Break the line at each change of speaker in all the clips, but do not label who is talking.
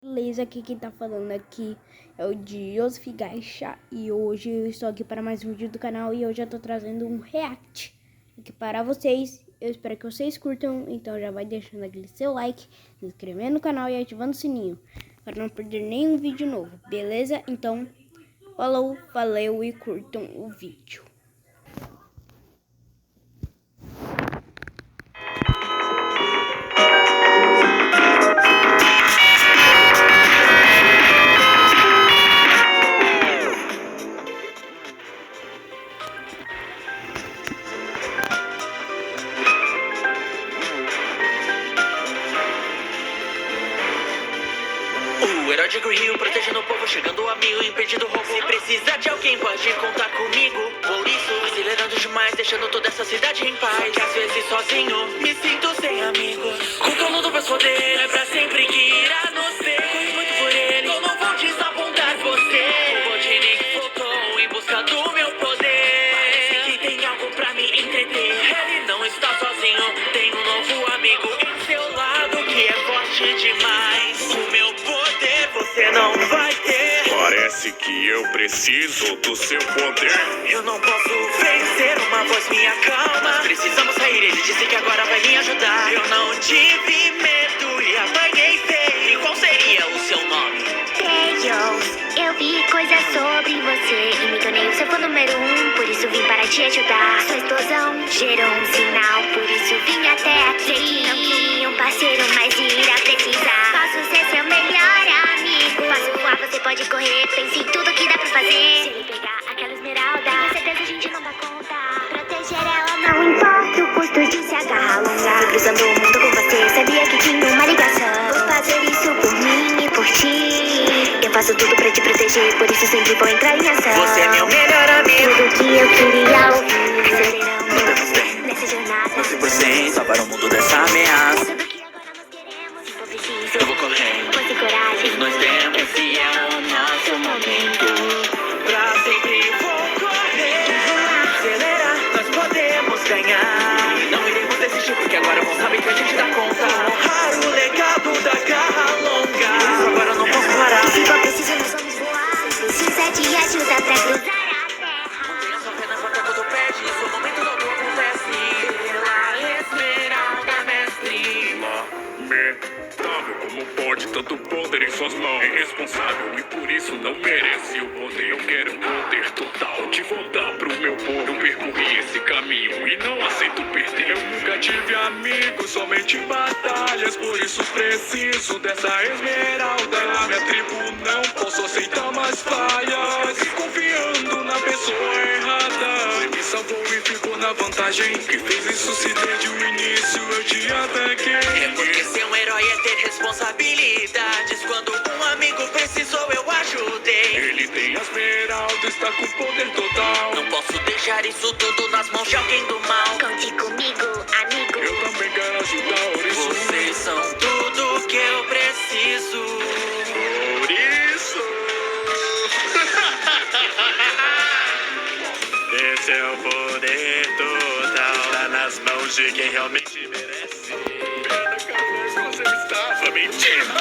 Beleza, aqui quem tá falando aqui é o Joseph Gacha e hoje eu estou aqui para mais um vídeo do canal e hoje eu tô trazendo um react aqui para vocês. Eu espero que vocês curtam, então já vai deixando aquele seu like, se inscrevendo no canal e ativando o sininho para não perder nenhum vídeo novo, beleza? Então, falou, valeu e curtam o vídeo.
O herói de Green Hill protegendo o povo, chegando a mil, impedindo o roubo. Se precisar de alguém, pode contar comigo. Por isso, acelerando demais, deixando toda essa cidade em paz. Só que às vezes sozinho, me sinto sem amigos. Com todo do meu poder, é pra sempre que irá nos ver. Corri muito por ele, eu não vou desapontar você. O Botinic voltou em busca do meu poder. Parece que tem algo pra me entreter. Ele não está sozinho, tem um novo amigo em seu lado que é forte demais. O meu poder você não vai ter.
Parece que eu preciso do seu poder.
Eu não posso vencer, uma voz me acalma. Nós precisamos sair, ele disse que agora vai me ajudar. Eu não tive medo e apanhei feio. E qual seria o seu nome?
Tails, eu vi coisas sobre você e me tornei o seu fã número 1, por isso vim para te ajudar. Sua explosão gerou um sinal, por isso vim até aqui. Sei que não queria um parceiro, mas irá precisar. Posso ser seu melhor amigo. Posso voar, você pode correr, pense em tudo que dá pra fazer. Se ele pegar aquela esmeralda, com certeza a gente não dá conta. Proteger ela não importa o custo de se agarrar longa. Fui cruzando o mundo com você, sabia que tinha uma ligação. Vou fazer isso por mim e por ti. Eu faço tudo pra te proteger, por isso sempre vou entrar em ação.
Você é meu melhor amigo.
Tudo que eu queria ouvir. Acelerando
Estamos bem.
nessa jornada.
100% salvar o mundo dessa ameaça.
Tudo que agora nós queremos, se for preciso.
Eu vou correndo.
Força e coragem.
Nós temos.
Esse é o nosso momento.
Pra sempre vou correr. Acelerar, nós podemos ganhar. Não iremos desistir porque agora vão saber que a gente dá conta. Honrar o legado da garra longa. Agora eu não posso parar.
Se for preciso, nós vamos voar. Precisa de ajuda pra cruzar a terra.
Mantenha sua fé na porta quando pede. Seu momento logo acontece. Pela esmeralda, mestre.
Lamentável, como pode tanto poder em suas mãos? É irresponsável e por isso não merece o poder. Eu quero poder total de voltar pro meu povo. Eu percorri esse caminho e não aceito perder. Eu nunca tive amigos, somente batalhas. Por isso preciso dessa esmeralda. Na minha tribo não posso aceitar mais falhas. E confiando na pessoa errada. Você me salvou e ficou na vantagem. Que fez isso se desde o início eu te ataquei.
É porque ser um herói é ter responsabilidades. Quando um amigo precisou, eu ajudei.
Ele tem a esmeralda, está com poder total.
Não posso deixar isso tudo nas mãos de alguém do mal.
Conte comigo, amigo.
Eu também quero ajudar, por isso.
Vocês são tudo que eu preciso.
Por isso. Esse é o poder total. Tá nas mãos de quem realmente merece. Pena, Carlos, você estava mentindo.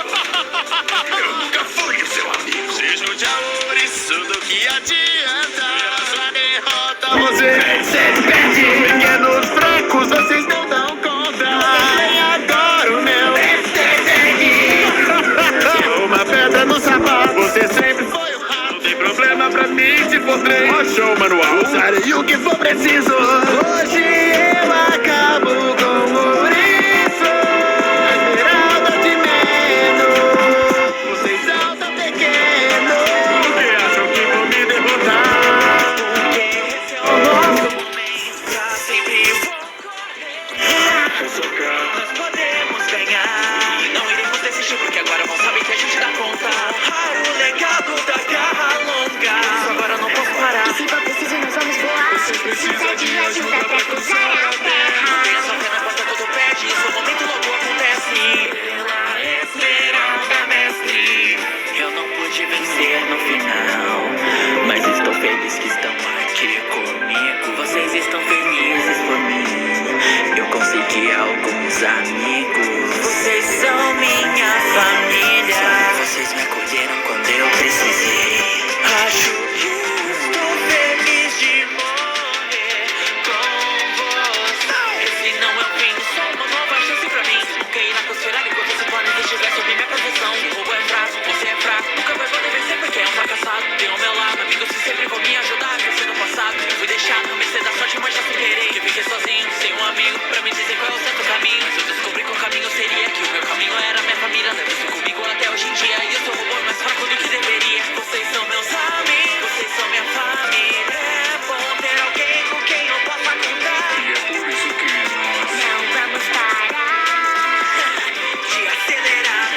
Eu nunca fui o seu amigo. Se junte a ouriço do que adianta. Sua derrota você sempre perde. Pequenos fracos, vocês não dão conta. Tem agora o meu uma pedra no sapato. Você sempre foi o rato. Não tem problema pra mim, te encontrei. Achou o manual. Usarei o que for preciso. Hoje eu acabo com o ouriço. A esmeralda de menos. Vocês são tão pequenos. Por que acham que vão me derrotar?
Porque esse é o nosso momento. Pra sempre vou correr. Nós podemos ganhar. Não iremos desistir porque agora vão saber que a gente dá conta. Honrar o legado da garra longa. Isso agora eu não posso parar.
E se for preciso, nós vamos voar. Precisa de ajuda pra cruzar a terra.
Mantenha sua fé na porta quando pede. Seu momento logo acontece. Pela esmeralda, mestre. Eu não pude vencer no final, mas estou feliz que estão aqui comigo. Vocês estão felizes por mim. Eu consegui alguns amigos. Vocês são minha família. coração. Se roubo é fraco, você é fraco. Nunca vai poder vencer porque é um fracassado. Tem ao meu lado amigos que sempre vão me ajudar a crescer no passado. Fui deixado à mercê da sorte, mas já superei. Que fiquei sozinho, sem um amigo pra me dizer qual é o certo caminho. Mas eu descobri que o caminho seria que o meu caminho era minha família. Leve isso comigo até hoje em dia. E eu sou o robô mais fraco do que deveria. Vocês são meus amigos, vocês são minha família. É bom ter alguém com quem eu possa contar.
E é por isso que nós
Não vamos parar.
De acelerar.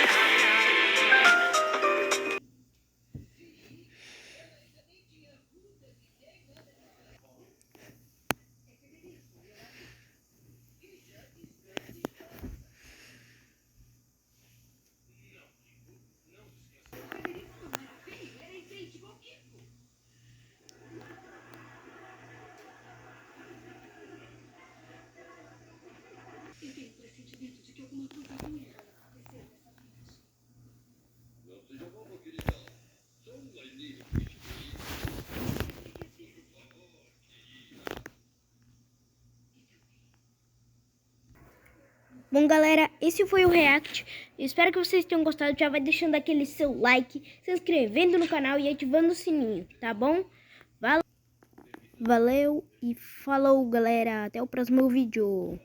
Bom, galera, esse foi o react. Espero que vocês tenham gostado. Já vai deixando aquele seu like, se inscrevendo no canal e ativando o sininho, tá bom? Valeu e falou, galera. Até o próximo vídeo.